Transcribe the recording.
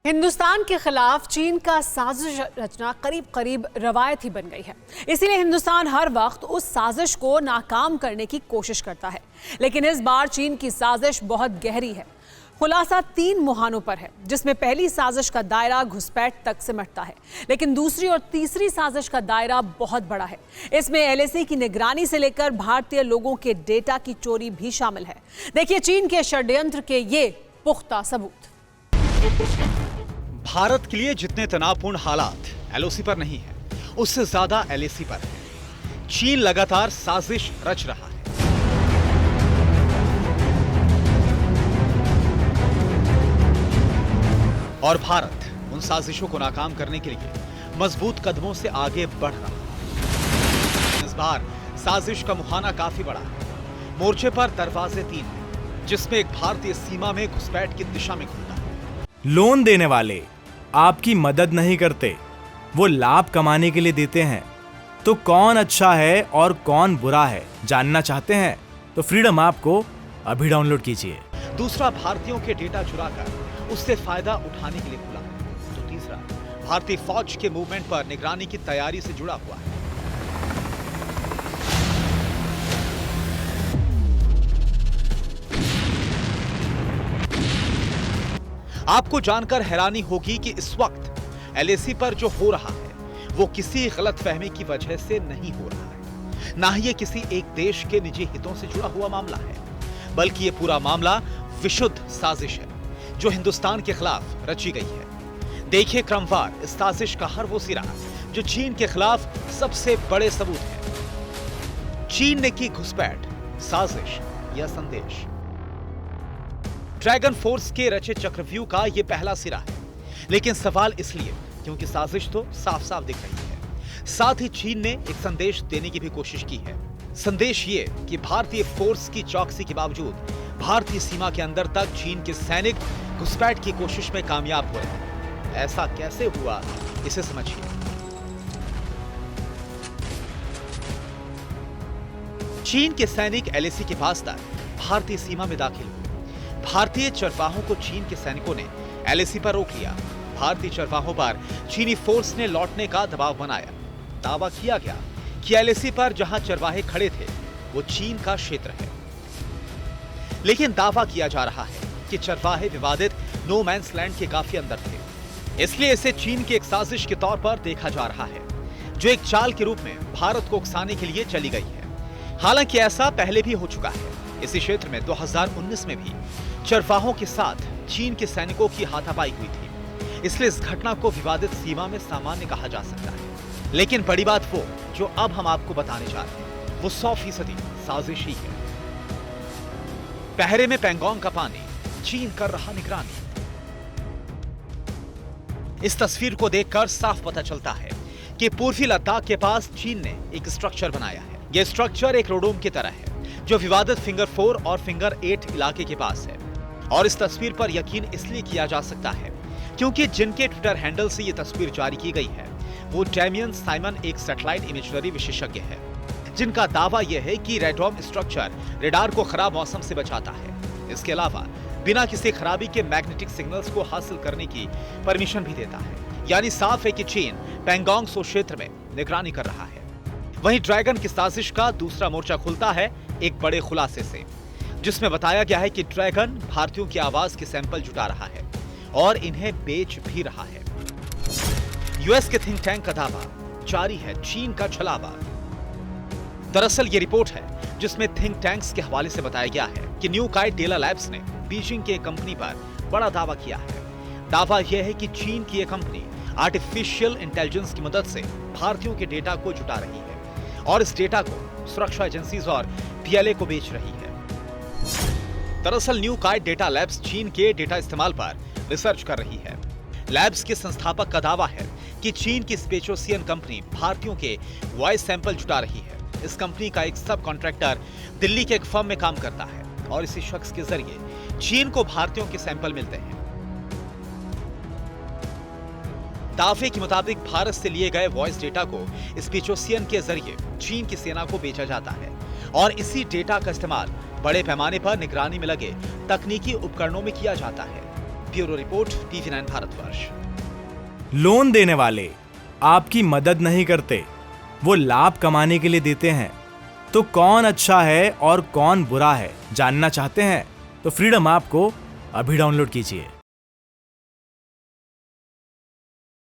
हिंदुस्तान के खिलाफ चीन का साजिश रचना करीब करीब रवायत ही बन गई है। इसीलिए हिंदुस्तान हर वक्त उस साजिश को नाकाम करने की कोशिश करता है। लेकिन इस बार चीन की साजिश बहुत गहरी है। खुलासा 3 मुहानों पर है, जिसमें पहली साजिश का दायरा घुसपैठ तक सिमटता है, लेकिन दूसरी और तीसरी साजिश का दायरा बहुत बड़ा है। इसमें एलएसी की निगरानी से लेकर भारतीय लोगों के डेटा की चोरी भी शामिल है। देखिए चीन के षड्यंत्र के ये पुख्ता सबूत। भारत के लिए जितने तनावपूर्ण हालात एलओसी पर नहीं है, उससे ज्यादा एलएसी पर है। चीन लगातार साजिश रच रहा है। और भारत उन साजिशों को नाकाम करने के लिए मजबूत कदमों से आगे बढ़ रहा है। इस बार साजिश का मुहाना काफी बड़ा है। मोर्चे पर दरवाजे 3 हैं, जिसमें एक भारतीय सीमा में घुसपैठ की दिशा में खुलता है। लोन देने वाले आपकी मदद नहीं करते, वो लाभ कमाने के लिए देते हैं। तो कौन अच्छा है और कौन बुरा है जानना चाहते हैं तो फ्रीडम ऐप को अभी डाउनलोड कीजिए। दूसरा, भारतीयों के डेटा चुराकर उससे फायदा उठाने के लिए खुला। तो तीसरा, भारतीय फौज के मूवमेंट पर निगरानी की तैयारी से जुड़ा हुआ है। आपको जानकर हैरानी होगी कि इस वक्त एलएसी पर जो हो रहा है वो किसी गलतफहमी की वजह से नहीं हो रहा है। ना ही ये किसी एक देश के निजी हितों से जुड़ा हुआ मामला है, बल्कि ये पूरा मामला विशुद्ध साजिश है जो हिंदुस्तान के खिलाफ रची गई है। देखिए क्रमवार इस साजिश का हर वो सिरा जो चीन के खिलाफ सबसे बड़े सबूत है। चीन ने की घुसपैठ, साजिश या संदेश। ड्रैगन फोर्स के रचे चक्रव्यूह का यह पहला सिरा है, लेकिन सवाल इसलिए क्योंकि साजिश तो साफ साफ दिख रही है। साथ ही चीन ने एक संदेश देने की भी कोशिश की है। संदेश ये कि भारतीय फोर्स की चौकसी के बावजूद भारतीय सीमा के अंदर तक चीन के सैनिक घुसपैठ की कोशिश में कामयाब हुए हैं। ऐसा कैसे हुआ, इसे समझिए। चीन के सैनिक एलएसी के पास तक भारतीय सीमा में दाखिल हुए। भारतीय चरवाहों को चीन के सैनिकों ने एलएसी पर रोक लिया। भारतीय चरवाहों पर चीनी फोर्स ने लौटने का दबाव बनाया। दावा किया गया कि एलएसी पर जहां चरवाहे खड़े थे वो चीन का क्षेत्र है, लेकिन दावा किया जा रहा है कि चरवाहे विवादित नो मैंस लैंड के काफी अंदर थे। इसलिए इसे चीन की एक साजिश के तौर पर देखा जा रहा है, जो एक चाल के रूप में भारत को उकसाने के लिए चली गई है। हालांकि ऐसा पहले भी हो चुका है। इसी क्षेत्र में 2019 में भी चरवाहों के साथ चीन के सैनिकों की हाथापाई हुई थी। इसलिए इस घटना को विवादित सीमा में सामान्य कहा जा सकता है। लेकिन बड़ी बात वो जो अब हम आपको बताने जा रहे हैं वो 100% साजिश ही है। पहरे में पेंगोंग का पानी, चीन कर रहा निगरानी। इस तस्वीर को देखकर साफ पता चलता है कि पूर्वी लद्दाख के पास चीन ने एक स्ट्रक्चर बनाया है। यह स्ट्रक्चर एक रोडोम की तरह है जो विवादित फिंगर 4 और फिंगर 8 इलाके के पास है। और इस तस्वीर पर यकीन इसलिए किया जा सकता है क्योंकि जिनके ट्विटर हैंडल से यह तस्वीर जारी की गई है वो डैमियन साइमन एक सैटेलाइट इमेजरी विशेषज्ञ है, जिनका दावा यह है कि रेडोम स्ट्रक्चर रेडार को खराब मौसम से बचाता है। इसके अलावा बिना किसी खराबी के मैग्नेटिक सिग्नल्स को हासिल करने की परमिशन भी देता है। यानी साफ है कि चीन पेंगोंग सो क्षेत्र में निगरानी कर रहा है। वहीं ड्रैगन की साजिश का दूसरा मोर्चा खुलता है एक बड़े खुलासे से, जिसमें बताया गया है कि ड्रैगन भारतीयों की आवाज के सैंपल जुटा रहा है और इन्हें बेच भी रहा है। यूएस के थिंक टैंक का दावा, जारी है चीन का छलावा। दरअसल ये रिपोर्ट है जिसमें थिंक टैंक्स के हवाले से बताया गया है कि न्यू काइट डेटा लैब्स ने बीजिंग की एक कंपनी पर बड़ा दावा किया है। दावा यह है कि चीन की यह कंपनी आर्टिफिशियल इंटेलिजेंस की मदद से भारतीयों के डेटा को जुटा रही है और इस डेटा को सुरक्षा एजेंसीज और पीएलए को बेच रही है। दरअसल न्यू काइट डेटा लैब्स चीन के डेटा इस्तेमाल पर रिसर्च कर रही है। लैब्स के संस्थापक का दावा है कि चीन की स्पेचोसियन कंपनी भारतीयों के वॉइस सैंपल जुटा रही है। इस कंपनी का एक सब कॉन्ट्रैक्टर दिल्ली के एक फर्म में काम करता है और इसी शख्स के जरिए चीन को भारतीयों के सैंपल मिलते हैं। दावे के मुताबिक भारत से लिए गए वॉइस डेटा को स्पेचोसियन के जरिए चीन की सेना को बेचा जाता है और इसी डेटा का इस्तेमाल बड़े पैमाने पर निगरानी में लगे तकनीकी उपकरणों में किया जाता है। Bureau report, TV9 Bharatvarsh. Loan देने वाले आपकी मदद नहीं करते, वो लाभ कमाने के लिए देते हैं। तो कौन अच्छा है और कौन बुरा है जानना चाहते हैं तो फ्रीडम ऐप को अभी डाउनलोड कीजिए।